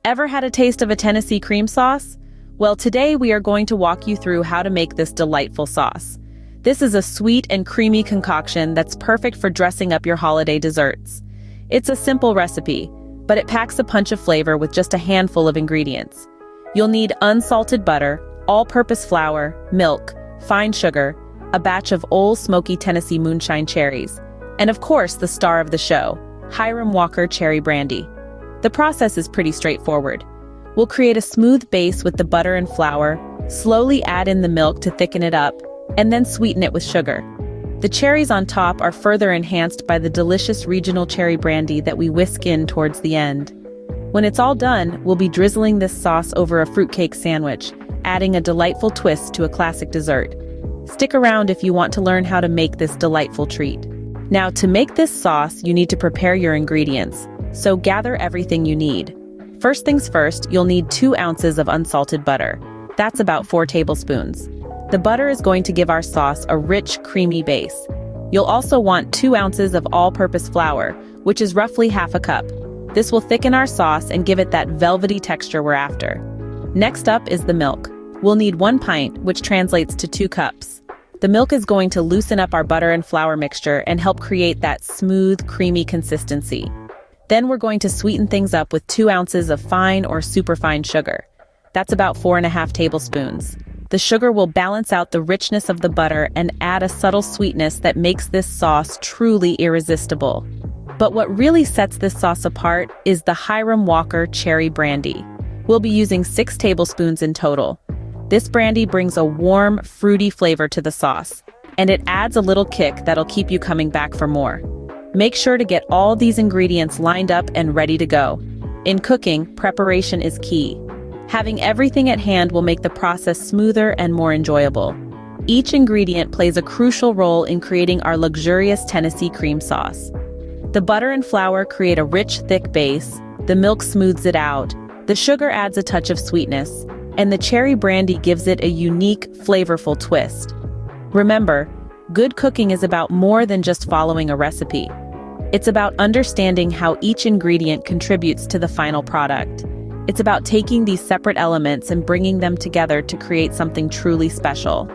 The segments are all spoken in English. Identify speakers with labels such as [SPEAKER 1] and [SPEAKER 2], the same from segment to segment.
[SPEAKER 1] Ever had a taste of a Tennessee cream sauce? Well, today we are going to walk you through how to make this delightful sauce. This is a sweet and creamy concoction that's perfect for dressing up your holiday desserts. It's a simple recipe, but it packs a punch of flavor with just a handful of ingredients. You'll need unsalted butter, all-purpose flour, milk, fine sugar, a batch of Old Smoky Tennessee Moonshine cherries, and of course the star of the show, Hiram Walker Cherry Brandy. The process is pretty straightforward. We'll create a smooth base with the butter and flour, slowly add in the milk to thicken it up, and then sweeten it with sugar. The cherries on top are further enhanced by the delicious regional cherry brandy that we whisk in towards the end. When it's all done, we'll be drizzling this sauce over a fruitcake sandwich, adding a delightful twist to a classic dessert. Stick around if you want to learn how to make this delightful treat. Now, to make this sauce, you need to prepare your ingredients, so gather everything you need. First things first, you'll need 2 ounces of unsalted butter. That's about 4 tablespoons. The butter is going to give our sauce a rich, creamy base. You'll also want 2 ounces of all-purpose flour, which is roughly half a cup. This will thicken our sauce and give it that velvety texture we're after. Next up is the milk. We'll need 1 pint, which translates to 2 cups. The milk is going to loosen up our butter and flour mixture and help create that smooth, creamy consistency. Then we're going to sweeten things up with 2 ounces of fine or superfine sugar. That's about 4.5 tablespoons. The sugar will balance out the richness of the butter and add a subtle sweetness that makes this sauce truly irresistible. But what really sets this sauce apart is the Hiram Walker Cherry Brandy. We'll be using 6 tablespoons in total. This brandy brings a warm, fruity flavor to the sauce, and it adds a little kick that'll keep you coming back for more. Make sure to get all these ingredients lined up and ready to go. In cooking, preparation is key. Having everything at hand will make the process smoother and more enjoyable. Each ingredient plays a crucial role in creating our luxurious Tennessee cream sauce. The butter and flour create a rich, thick base, the milk smooths it out, the sugar adds a touch of sweetness, and the cherry brandy gives it a unique, flavorful twist. Remember, good cooking is about more than just following a recipe. It's about understanding how each ingredient contributes to the final product. It's about taking these separate elements and bringing them together to create something truly special.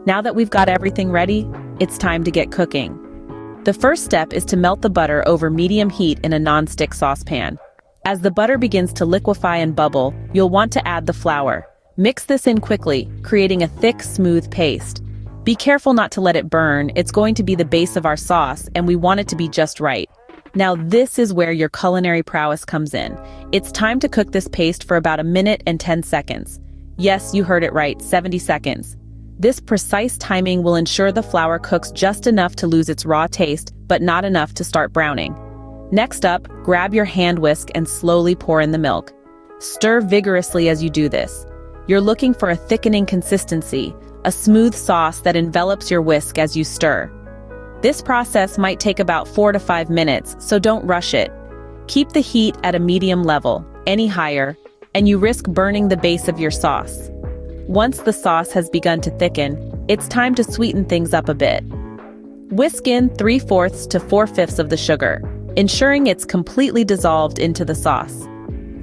[SPEAKER 1] Now that we've got everything ready, it's time to get cooking. The first step is to melt the butter over medium heat in a non-stick saucepan. As the butter begins to liquefy and bubble, you'll want to add the flour. Mix this in quickly, creating a thick, smooth paste. Be careful not to let it burn. It's going to be the base of our sauce, and we want it to be just right. Now this is where your culinary prowess comes in. It's time to cook this paste for about 1 minute and 10 seconds. Yes, you heard it right, 70 seconds. This precise timing will ensure the flour cooks just enough to lose its raw taste, but not enough to start browning. Next up, grab your hand whisk and slowly pour in the milk. Stir vigorously as you do this. You're looking for a thickening consistency, a smooth sauce that envelops your whisk as you stir. This process might take about 4 to 5 minutes, so don't rush it. Keep the heat at a medium level, any higher, and you risk burning the base of your sauce. Once the sauce has begun to thicken, it's time to sweeten things up a bit. Whisk in 3/4 to 4/5 of the sugar, ensuring it's completely dissolved into the sauce.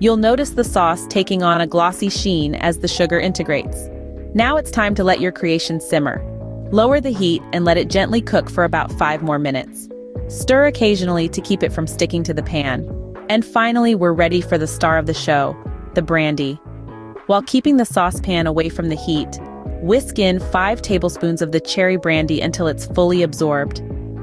[SPEAKER 1] You'll notice the sauce taking on a glossy sheen as the sugar integrates. Now it's time to let your creation simmer. Lower the heat and let it gently cook for about 5 more minutes. Stir occasionally to keep it from sticking to the pan. And finally, we're ready for the star of the show, the brandy. While keeping the saucepan away from the heat, whisk in 5 tablespoons of the cherry brandy until it's fully absorbed.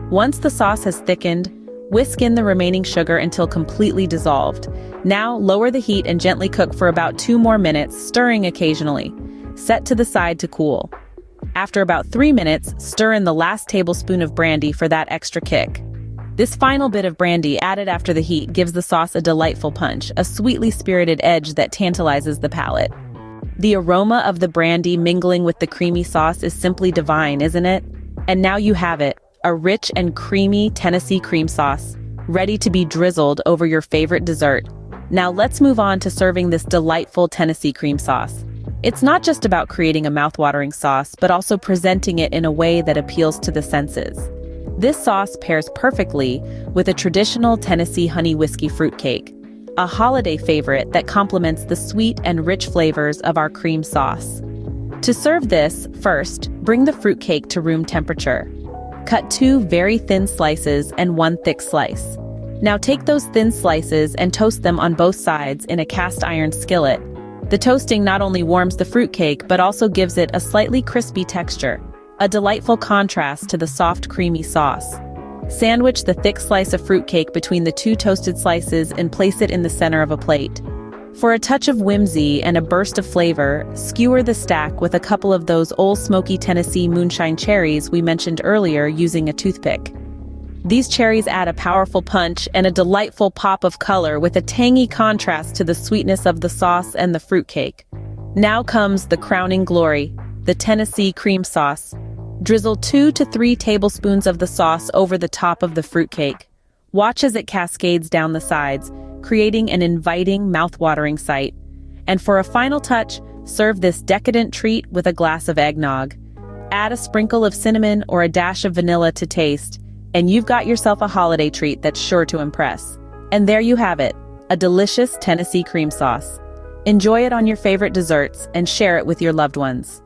[SPEAKER 1] Once the sauce has thickened, whisk in the remaining sugar until completely dissolved. Now, lower the heat and gently cook for about 2 more minutes, stirring occasionally. Set to the side to cool. After about 3 minutes, stir in the last tablespoon of brandy for that extra kick. This final bit of brandy added after the heat gives the sauce a delightful punch, a sweetly spirited edge that tantalizes the palate. The aroma of the brandy mingling with the creamy sauce is simply divine, isn't it? And now you have it, a rich and creamy Tennessee cream sauce, ready to be drizzled over your favorite dessert. Now let's move on to serving this delightful Tennessee cream sauce. It's not just about creating a mouth-watering sauce, but also presenting it in a way that appeals to the senses. This sauce pairs perfectly with a traditional Tennessee honey whiskey fruitcake. a holiday favorite that complements the sweet and rich flavors of our cream sauce. To serve this, first, bring the fruitcake to room temperature. Cut 2 very thin slices and 1 thick slice. Now take those thin slices and toast them on both sides in a cast iron skillet. The toasting not only warms the fruitcake but also gives it a slightly crispy texture, a delightful contrast to the soft, creamy sauce. Sandwich the thick slice of fruitcake between the 2 toasted slices and place it in the center of a plate. For a touch of whimsy and a burst of flavor, skewer the stack with a couple of those Old Smoky Tennessee moonshine cherries we mentioned earlier using a toothpick. These cherries add a powerful punch and a delightful pop of color with a tangy contrast to the sweetness of the sauce and the fruitcake. Now comes the crowning glory, the Tennessee cream sauce. Drizzle 2 to 3 tablespoons of the sauce over the top of the fruitcake. Watch as it cascades down the sides, creating an inviting, mouth-watering sight. And for a final touch, serve this decadent treat with a glass of eggnog. Add a sprinkle of cinnamon or a dash of vanilla to taste, and you've got yourself a holiday treat that's sure to impress. And there you have it, a delicious Tennessee cream sauce. Enjoy it on your favorite desserts and share it with your loved ones.